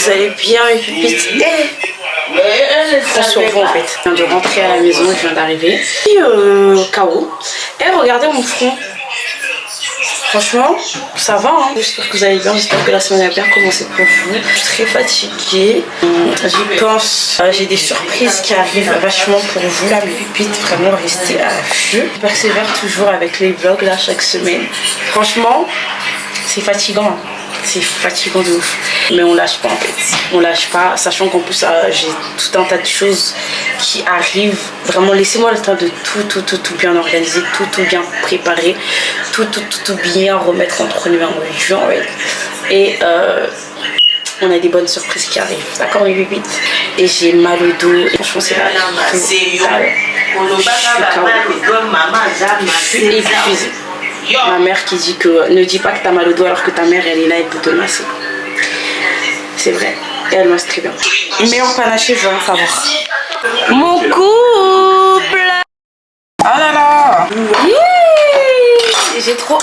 vous allez bien, mes pépites. Prends sur vous en fait. Je viens de rentrer à la maison, je viens d'arriver. Et KO. Et regardez mon front. Franchement, ça va. Hein. J'espère que vous allez bien. J'espère que la semaine a bien commencé pour vous. Je suis très fatiguée. J'y pense. J'ai des surprises qui arrivent vachement pour vous là, mes pépites. Vraiment, restez à l'affût. Je persévère toujours avec les vlogs là chaque semaine. Franchement, c'est fatigant. C'est fatigant de ouf. Mais on lâche pas en fait. On lâche pas. Sachant qu'en plus, j'ai tout un tas de choses qui arrivent. Vraiment, laissez-moi le temps de tout bien organiser, tout bien préparer, tout bien remettre entre les mains en juin. Ouais. Et on a des bonnes surprises qui arrivent. D'accord, mes bébites? Et j'ai mal au dos. Et franchement, c'est là. Je suis épuisée. Ma mère qui dit que ne dis pas que t'as mal au dos alors que ta mère elle est là, elle peut te le masser. C'est vrai. Et elle masse très bien. Meilleur panaché, je veux rien savoir. Mon couple. Oh là là. J'ai trop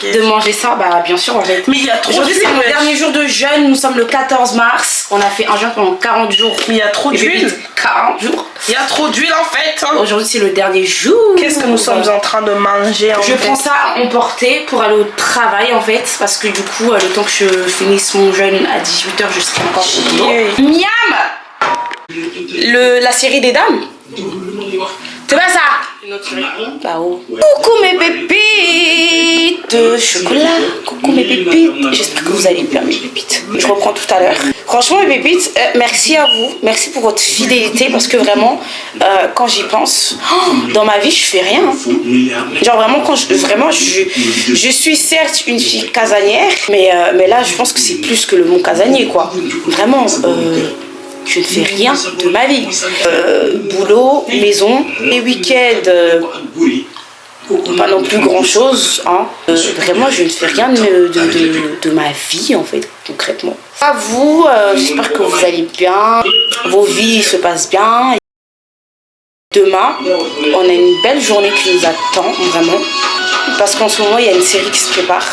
de manger ça, bah bien sûr en fait. Mais il y a trop aujourd'hui c'est mon dernier jour de jeûne, nous sommes le 14 mars. On a fait un jeûne pendant 40 jours. Mais il y a trop d'huile. 40 jours. Il y a trop d'huile en fait. Hein. Aujourd'hui c'est le dernier jour. Qu'est-ce que nous sommes en train de manger en fait? Je prends ça à emporter pour aller au travail en fait. Parce que du coup le temps que je finisse mon jeûne à 18 h je serai encore au boulot. Miam. La série des dames. C'est pas ça? Une autre série. Bah oh. Coucou mes pépites de chocolat. Coucou mes pépites. J'espère que vous allez bien mes pépites. Je reprends tout à l'heure. Franchement mes pépites, merci à vous. Merci pour votre fidélité parce que vraiment, quand j'y pense, dans ma vie je fais rien. Genre vraiment, je suis certes une fille casanière, mais là je pense que c'est plus que le mot casanier quoi. Vraiment. Je ne fais rien de ma vie. Boulot, maison, les week-ends, pas non plus grand-chose. Hein. Vraiment, je ne fais rien de ma vie, en fait, concrètement. À vous, j'espère que vous allez bien, vos vies se passent bien. Demain, on a une belle journée qui nous attend, vraiment. Parce qu'en ce moment, il y a une série qui se prépare.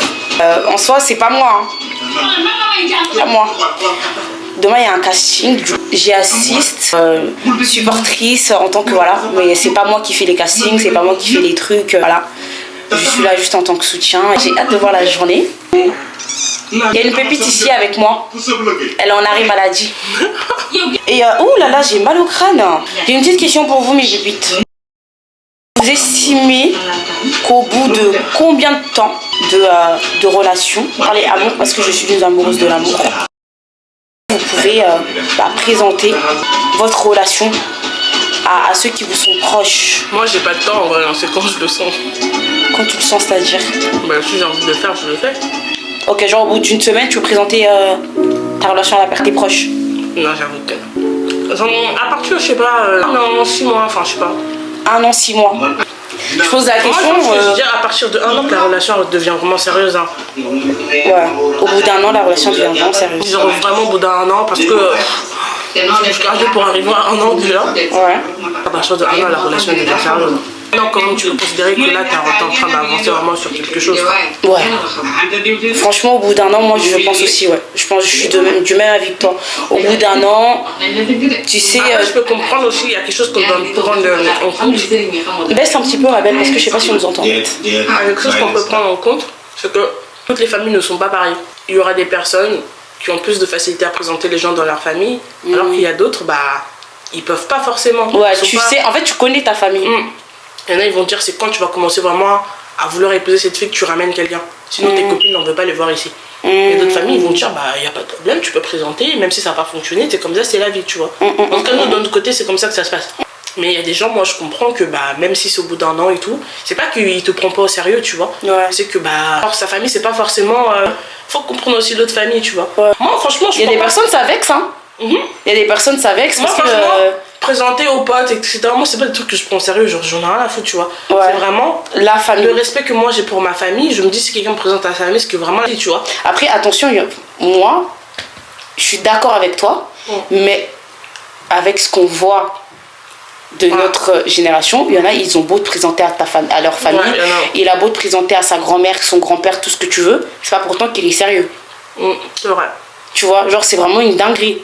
En soi, c'est pas moi. Hein. Pas moi. Demain il y a un casting, j'y assiste, supportrice en tant que voilà, mais c'est pas moi qui fais les castings, c'est pas moi qui fais les trucs, voilà. Je suis là juste en tant que soutien, j'ai hâte de voir la journée. Il y a une pépite ici avec moi, elle est en arrêt maladie. Et oh là là, j'ai mal au crâne. J'ai une petite question pour vous mes pépites. Vous estimez qu'au bout de combien de temps de relation, parlez amour parce que je suis une amoureuse de l'amour, vous pouvez présenter votre relation à ceux qui vous sont proches? Moi j'ai pas de temps en vrai, c'est quand je le sens. Quand tu le sens, c'est-à-dire? Bah si j'ai envie de le faire, je le fais. Ok, genre au bout d'une semaine, tu veux présenter ta relation à tes proches? Non, j'avoue que non. À partir, je sais pas, 1 an, 6 mois, enfin je sais pas. 1 an, 6 mois. Je pose la question. Moi, je veux dire, à partir de 1 an que la relation devient vraiment sérieuse. Hein. Ouais, au bout d'1 an, la relation devient vraiment sérieuse. Ils auront vraiment au bout d'1 an parce que je garde pour arriver à 1 an déjà. Ouais. À partir de 1 an, la relation devient sérieuse. Non, comment tu peux considérer que là, tu es en train d'avancer vraiment sur quelque chose? Ouais. Franchement, au bout d'1 an, moi, je pense aussi, ouais. Je pense que je suis du même avis que toi. Au bout d'1 an, tu sais... je peux comprendre aussi, il y a quelque chose qu'on doit prendre en compte. Baisse un petit peu, ma belle, parce que je sais pas si on nous entend. Quelque chose qu'on peut prendre en compte, c'est que toutes les familles ne sont pas pareilles. Il y aura des personnes qui ont plus de facilité à présenter les gens dans leur famille, alors qu'il y a d'autres, ils peuvent pas forcément. Ouais, tu sais, en fait, tu connais ta famille. Il y en a, ils vont te dire c'est quand tu vas commencer vraiment à vouloir épouser cette fille que tu ramènes quelqu'un. Sinon tes copines n'en veulent pas les voir ici. Et d'autres familles, ils vont te dire il n'y a pas de problème, tu peux présenter, même si ça n'a pas fonctionné, c'est comme ça, c'est la vie, tu vois. En tout cas, nous, de notre côté, c'est comme ça que ça se passe. Mais il y a des gens, moi je comprends que même si c'est au bout d'1 an et tout, c'est pas qu'il te prend pas au sérieux, tu vois. Ouais. C'est que sa famille, c'est pas forcément. Faut comprendre aussi l'autre famille, tu vois. Ouais. Moi, franchement, il y a des personnes, ça vexe, hein. Il y a des personnes, ça vexe parce que. Présenter aux potes, etc. Moi, c'est pas des trucs que je prends au sérieux, genre j'en ai rien à foutre, tu vois. Ouais. C'est vraiment la famille. Le respect que moi j'ai pour ma famille. Je me dis, si quelqu'un me présente à sa famille, c'est que vraiment, tu vois. Après, attention, moi, je suis d'accord avec toi, mais avec ce qu'on voit de notre génération, il y en a, ils ont beau te présenter à leur famille, il a beau te présenter à sa grand-mère, son grand-père, tout ce que tu veux, c'est pas pourtant qu'il est sérieux. C'est vrai. Tu vois, genre c'est vraiment une dinguerie.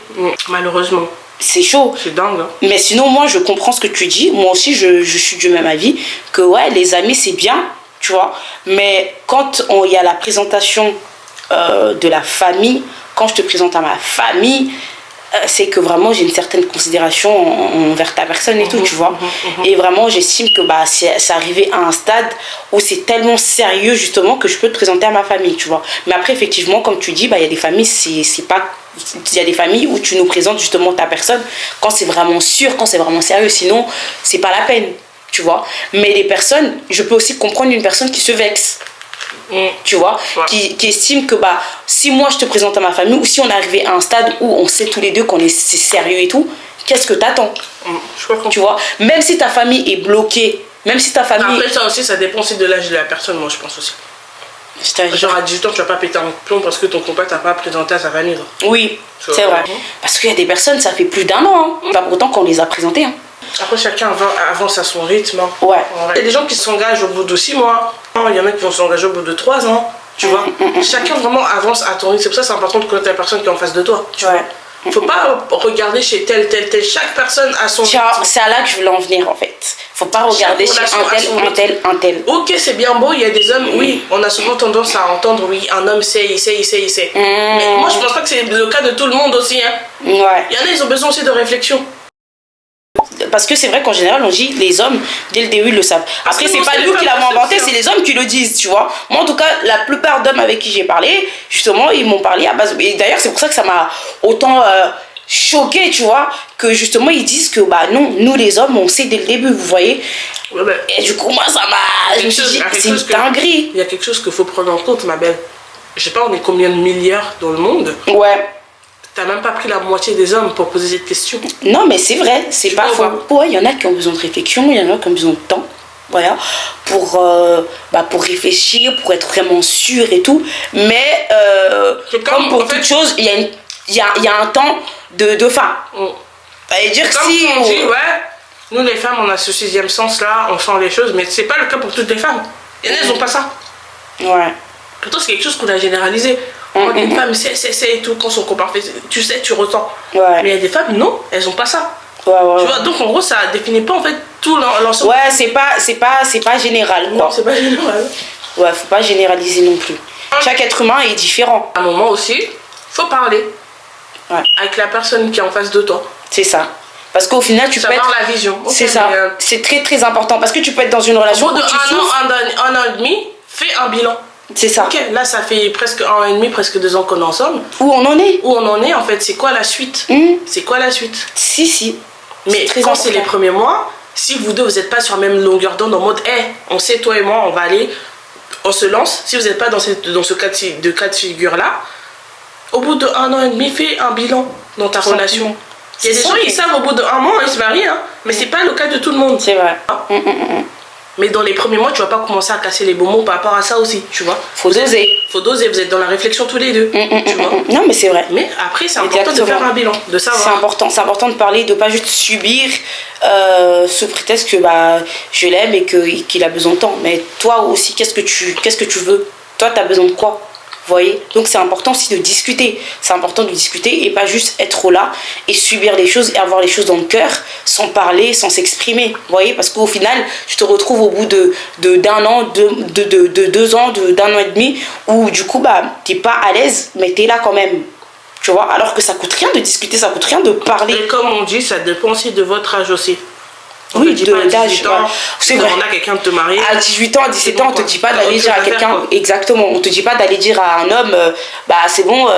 Malheureusement. C'est chaud. C'est dingue. Hein. Mais sinon, moi, je comprends ce que tu dis. Moi aussi, je suis du même avis. Que ouais, les amis, c'est bien, tu vois. Mais quand il y a la présentation de la famille, quand je te présente à ma famille, c'est que vraiment j'ai une certaine considération envers ta personne et tout, tu vois. Et vraiment, j'estime que bah, c'est arrivé à un stade où c'est tellement sérieux, justement, que je peux te présenter à ma famille, tu vois. Mais après, effectivement, comme tu dis, bah, il y a des familles, c'est pas... Il y a des familles où tu nous présentes justement ta personne quand c'est vraiment sûr, quand c'est vraiment sérieux. Sinon, c'est pas la peine, tu vois. Mais les personnes, je peux aussi comprendre une personne qui se vexe. Tu vois, qui estime que bah, si moi je te présente à ma famille ou si on est arrivé à un stade où on sait tous les deux qu'on est sérieux et tout, qu'est-ce que t'attends? Tu vois, même si ta famille est bloquée, même si ta famille... Après ça aussi, ça dépend aussi de l'âge de la personne, moi je pense aussi. Genre à 18 ans, tu vas pas péter un plomb parce que ton copain t'a pas présenté à sa famille. Genre. Oui, c'est vrai. Parce qu'il y a des personnes, ça fait plus d'1 an, hein. Pas pour autant qu'on les a présentées. Hein. Après, chacun avance à son rythme. Ouais. Il y a des gens qui s'engagent au bout de 6 mois. Il y en a qui vont s'engager au bout de 3 ans. Tu vois. Chacun vraiment avance à ton rythme. C'est pour ça que c'est important de connaître la personne qui est en face de toi. Tu vois. Faut pas regarder chez tel. Chaque personne a son... C'est à là que je voulais en venir, en fait. Faut pas regarder chez un tel. Ok, c'est bien beau, il y a des hommes, oui, on a souvent tendance à entendre, oui, un homme sait, il sait. Mais moi, je pense pas que c'est le cas de tout le monde aussi, hein. Ouais. Il y en a, ils ont besoin aussi de réflexion. Parce que c'est vrai qu'en général, on dit les hommes, dès le début, ils le savent. Après, c'est pas nous qui l'avons inventé, c'est les hommes qui le disent, tu vois. Moi, en tout cas, la plupart d'hommes avec qui j'ai parlé, justement, ils m'ont parlé à base... Et d'ailleurs, c'est pour ça que ça m'a autant... choqué, tu vois, que justement ils disent que bah non, nous les hommes on sait dès le début, vous voyez. Ouais, ben, et du coup moi ça m'a, je me suis dit c'est une dinguerie. Il y a quelque chose qu'il faut prendre en compte, ma belle. Je sais pas, on est combien de milliards dans le monde. Ouais. T'as même pas pris la moitié des hommes pour poser cette question. Non mais c'est vrai, c'est pas faux. Ouais, il y en a qui ont besoin de réflexion, il y en a qui ont besoin de temps. Voilà, pour réfléchir, pour être vraiment sûr et tout. Mais comme pour toute chose, il y a un temps de fin. Ça veut dire comme si on dit, ouais, nous les femmes, on a ce 6e sens là, on sent les choses, mais c'est pas le cas pour toutes les femmes. Il y en a, elles ont pas ça. Ouais. Pourtant, c'est quelque chose qu'on a généralisé. Une femme c'est et tout, quand son copain fait, tu sais, tu ressens. Ouais. Mais il y a des femmes, non, elles ont pas ça. Ouais. Tu vois, donc en gros, ça définit pas en fait tout l'ensemble. Ouais, c'est pas général, quoi. Non, c'est pas général. Ouais, faut pas généraliser non plus. Chaque être humain est différent. À un moment aussi, faut parler. Ouais. Avec la personne qui est en face de toi. C'est ça. Parce qu'au final, tu peux être... la vision. Okay, c'est ça. C'est très très important. Parce que tu peux être dans une relation... Au bout un an et demi, fais un bilan. C'est ça. Ok, là ça fait presque 1 an et demi, presque 2 ans qu'on est ensemble. Où on en est. Où on en est en fait, c'est quoi la suite? C'est quoi la suite? Si. Mais quand c'est les premiers mois, si vous deux vous n'êtes pas sur la même longueur d'onde en mode on sait toi et moi on va aller, on se lance. Si vous n'êtes pas dans ce cas de figure là, au bout de 1 an et demi, fais un bilan dans ta relation. Il y a des gens qui savent au bout de 1 mois ils se marient, hein, mais c'est pas le cas de tout le monde. C'est vrai. Mais dans les premiers mois, tu vas pas commencer à casser les bons mots par rapport à ça aussi, tu vois. Faut doser, vous êtes dans la réflexion tous les deux, tu vois. Non mais c'est vrai. Mais après, c'est important de faire un bilan, de savoir. C'est important de parler, de pas juste subir sous prétexte que bah, je l'aime et qu'il a besoin de temps. Mais toi aussi, qu'est-ce que tu veux? Toi, tu as besoin de quoi? Vous voyez, donc c'est important aussi de discuter. C'est important de discuter et pas juste être là et subir les choses et avoir les choses dans le cœur sans parler, sans s'exprimer. Vous voyez, parce qu'au final, tu te retrouves au bout d'un an, de 2 ans, d'un an et demi, où du coup, bah, t'es pas à l'aise, mais t'es là quand même. Tu vois, alors que ça coûte rien de discuter, ça coûte rien de parler. Et comme on dit, ça dépend aussi de votre âge aussi. Oui, d'âge. C'est vrai. On a quelqu'un de te marier. À 18 ans, à 17 ans, on te dit pas d'aller dire à quelqu'un. Exactement. On te dit pas d'aller dire à un homme, bah c'est bon,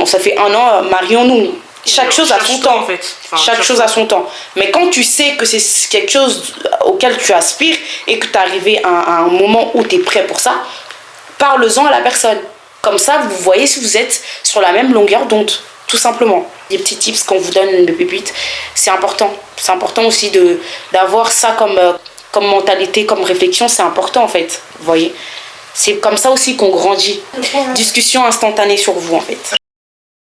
ça fait 1 an, marions-nous. Chaque chose a son temps. En fait. Chaque chose a son temps. Mais quand tu sais que c'est quelque chose auquel tu aspires et que tu es arrivé à un moment où tu es prêt pour ça, parle-en à la personne. Comme ça, vous voyez si vous êtes sur la même longueur d'onde. Tout simplement. Des petits tips qu'on vous donne de pépites, c'est important. C'est important aussi d'avoir ça comme mentalité, comme réflexion, c'est important en fait. Vous voyez, c'est comme ça aussi qu'on grandit. Discussion instantanée sur vous en fait.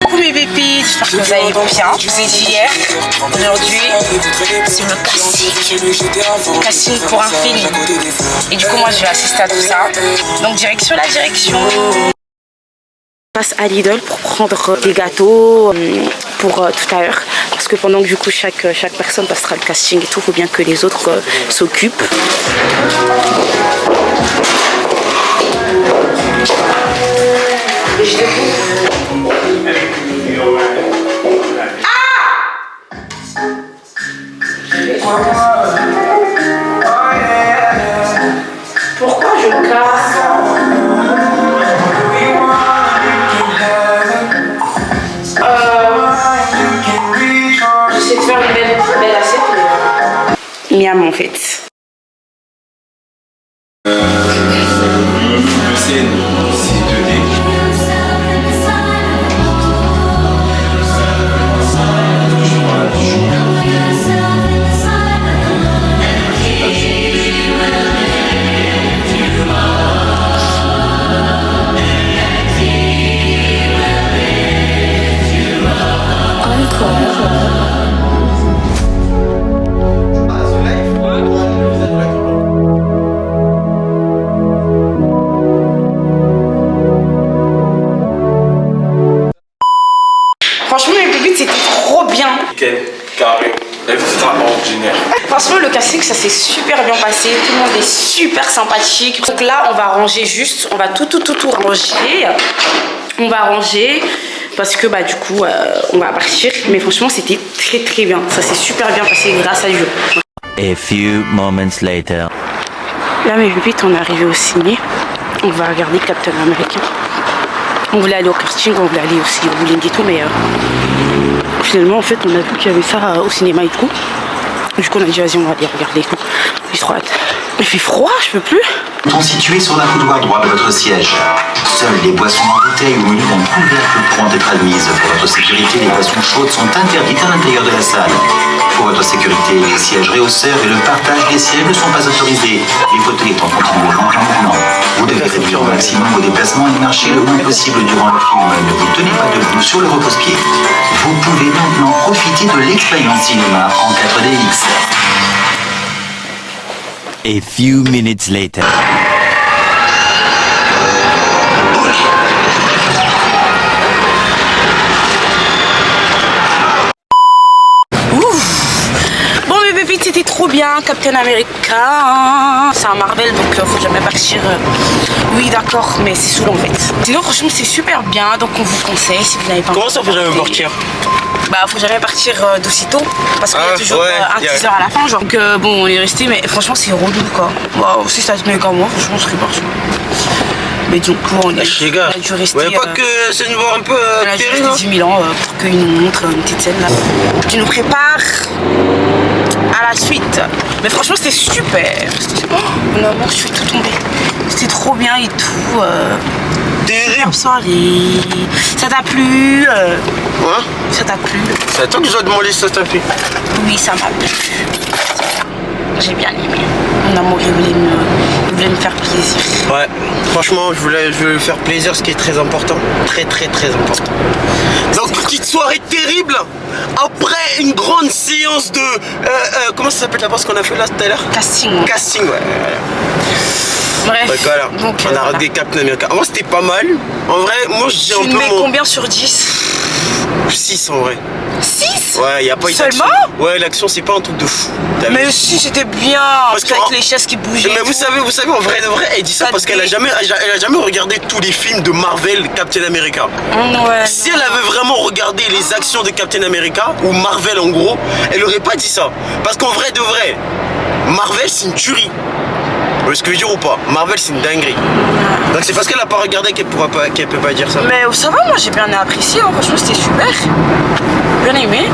Coucou mes pépites, j'espère que vous allez bien. C'est hier, aujourd'hui, c'est le casting pour un film. Et du coup moi je vais assister à tout ça. Donc direction la direction. passe à Lidl pour prendre des gâteaux pour tout à l'heure. Parce que pendant que du coup chaque personne passera le casting et tout, il faut bien que les autres s'occupent. Pourquoi je casse? J'essaie de faire une belle assiette. Miam en fait. Franchement, les pépites, c'était trop bien. Nickel, carré. Franchement, le casting, ça s'est super bien passé. Tout le monde est super sympathique. Donc là, on va ranger juste. On va tout ranger. On va ranger parce que bah du coup, on va partir. Mais franchement, c'était très bien. Ça s'est super bien passé grâce à Dieu. A few moments later. Là, mes pépites, on est arrivé au ciné. On va regarder Captain America. On voulait aller au casting, on voulait aller aussi au bowling et tout, mais finalement, en fait, on a vu qu'il y avait ça au cinéma et tout. Du coup, on a dit, vas-y, on va aller regarder. J'ai trop hâte. Il fait froid, je peux plus. Sont situés sur la couloir droit de votre siège. Seules les boissons en bouteille ou munies d'un couvercle pourront être admises. Pour votre sécurité, les boissons chaudes sont interdites à l'intérieur de la salle. Pour votre sécurité, les sièges réhausseurs et le partage des sièges ne sont pas autorisés, les fauteuils étant continuellement en mouvement. Vous devez réduire au maximum vos déplacements et marcher le moins possible durant le film. Ne vous tenez pas debout sur le repose-pied. Vous pouvez maintenant profiter de l'expérience cinéma en 4DX. A few minutes later. Bon, mes pépites, c'était trop bien. Captain America, c'est un Marvel, donc faut jamais partir. Oui, d'accord, mais c'est saoulant en fait. Sinon, franchement, c'est super bien, donc on vous conseille si vous n'avez pas. Comment ça, faut jamais partir? Bah, faut jamais partir d'aussitôt parce qu'il y a toujours un teaser à la fin. Genre, donc bon, on est resté, mais franchement, c'est relou quoi. Bah, si ça te met comme moi, franchement, je serais parti. Mais du coup, on a dû rester. Ouais, pas que c'est une voix un peu on a dû rester 10 000 ans pour qu'il nous montre une petite scène là. Qui nous prépare à la suite. Mais franchement, c'était super. Oh, mon amour, je suis tout tombée. C'était trop bien et tout. terrible. Soirée. Ça t'a plu Ouais. Ça t'a plu? C'est à toi que je dois demander si ça t'a plu. Oui, ça m'a plu. J'ai bien aimé. Mon amour, il voulait me faire plaisir. Ouais, franchement, je veux lui faire plaisir, ce qui est très important. Très important. Donc, petite soirée terrible. Après une grande séance de... comment ça s'appelle d'abord ce qu'on a fait là tout à l'heure? Casting. Casting, ouais. Bref. Donc, voilà. Donc, on a regardé Captain America. Moi, c'était pas mal. En vrai, moi, j'ai un peu... Tu mets combien sur 10? 6 en vrai. 6? Ouais, y a pas eu d'action. Seulement? Ouais, l'action, c'est pas un truc de fou. Mais si, c'était bien. Parce que avec les chaises qui bougeaient. Mais vous savez, en vrai de vrai, elle dit ça parce qu'elle a jamais regardé tous les films de Marvel Captain America. Ouais. Si elle avait vraiment regardé les actions de Captain America, ou Marvel en gros, elle aurait pas dit ça. Parce qu'en vrai de vrai, Marvel c'est une tuerie. Vous voyez ce que je veux dire ou pas? Marvel c'est une dinguerie. Donc c'est parce qu'elle a pas regardé qu'elle peut pas dire ça. Mais ça va, moi j'ai bien apprécié, hein. Franchement c'était super. Bien aimé.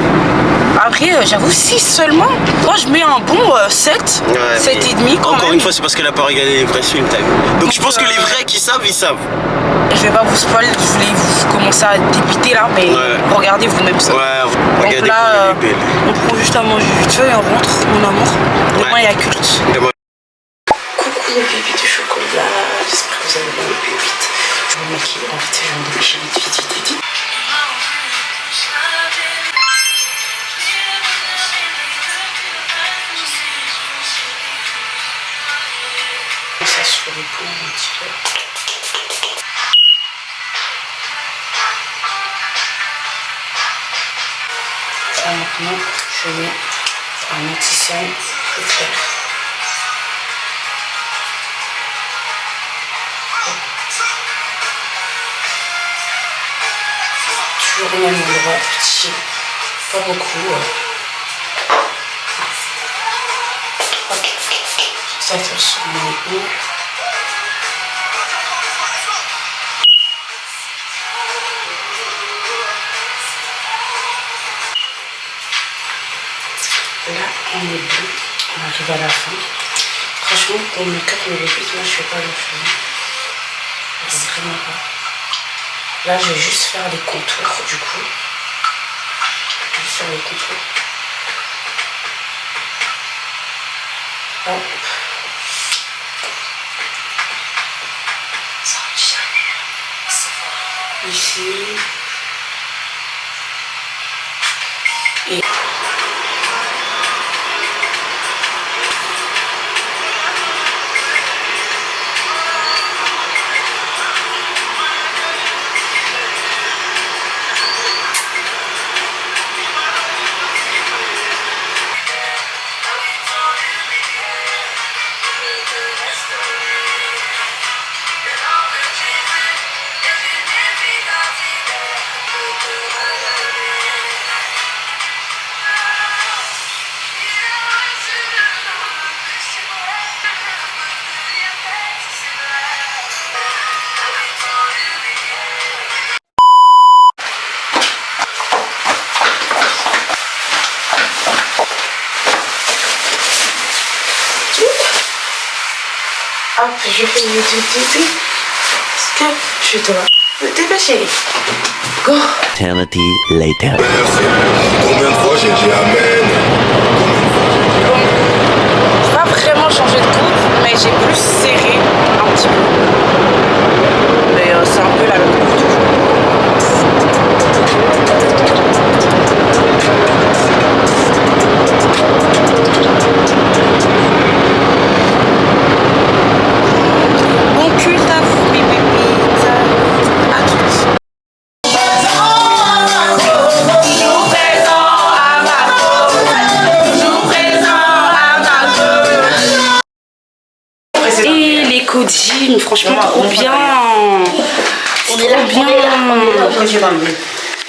Après j'avoue 6 seulement. Moi je mets un bon 7, Ouais, 7,5 quand encore même. une fois c'est parce qu'elle a pas regardé les vrais films. Donc je pense que les vrais qui savent, ils savent. Je vais pas vous spoil, je voulais vous commencer à dépiter là, mais regardez vous-même ça. Ouais, donc regardez là, comme elle est belle. on prend juste à manger vite fait et on rentre, mon amour. Demain il y a culte. Demain. Coucou les pépites de chocolat, j'espère que vous allez bien les pépites. Je vais me maquiller en vite, je vais me dépêcher vite. Ça sur les poules un petit peu. Là maintenant, je mets un anti-cerne plus clair. Toujours au même endroit, petit, pas beaucoup. Ok, ça tire sur mon épaule. Là, on est bon, on arrive à la fin. Franchement, pour mes 4 millilitres, moi je fais pas le chemin. Vraiment pas. Là, je vais juste faire les contours du coup. Juste faire les contours. Hop. Ici. Et hop, je fais le tout parce que je dois me dépêcher. Go! Eternity later. Combien de fois j'ai dit amen? J'ai pas vraiment changé de coupe, mais j'ai plus serré un petit peu. Mais c'est un peu la même coupe toujours. Bon culte à vous, mes pépites. À toutes. Et les codines, franchement trop bien. C'est trop bien.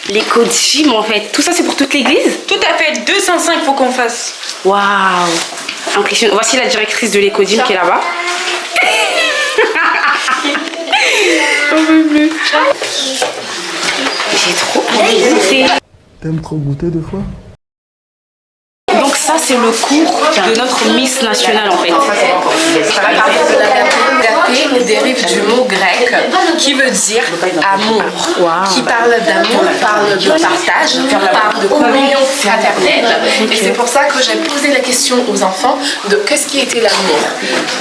Les codines en fait. Tout ça c'est pour toute l'église? Tout à fait, 205 faut qu'on fasse. Waouh. Impressionnant. Voici la directrice de l'écodine qui est là-bas. J'en peux plus. J'ai trop hâte de goûter. T'aimes trop goûter des fois? Donc ça c'est le cours de notre Miss nationale en fait. On va parler de l'agapé dérive du mot grec qui veut dire amour. Qui parle d'amour, parle de partage, parle de communion fraternelle. Et c'est pour ça que j'ai posé la question aux enfants de qu'est-ce qui était l'amour.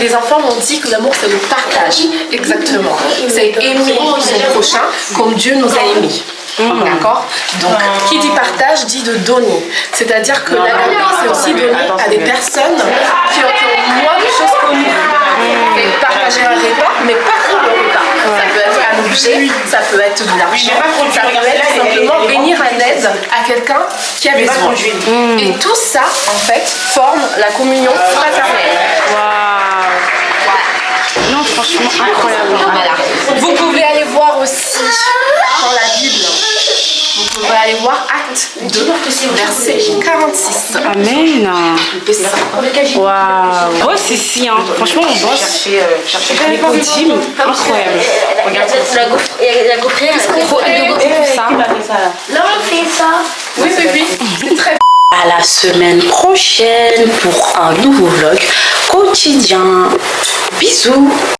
Les enfants m'ont dit que l'amour c'est le partage. Exactement. C'est aimer son prochain comme Dieu nous a aimés. D'accord? Donc, qui dit partage dit de donner. C'est-à-dire que l'agapé, c'est aussi donner à des personnes qui ont moins de choses que nous. Et partager un repas, mais pas que le repas. Ça peut être un objet, ça peut être de l'argent, ça peut être simplement venir en aide à quelqu'un qui a besoin. Et tout ça, en fait, forme la communion fraternelle. Waouh. Non, franchement incroyable. Voilà. Vous pouvez aller voir aussi dans la Bible. Vous pouvez aller voir Actes 2, verset 46. Amen. Waouh. Ouais, c'est si, hein. Franchement, on bosse. Les codines, incroyable. Regarde, la gaufrière, Faut être de goûter pour ça. non, on fait ça. Oui, oui, oui. C'est très À la semaine prochaine pour un nouveau vlog quotidien. Bisous.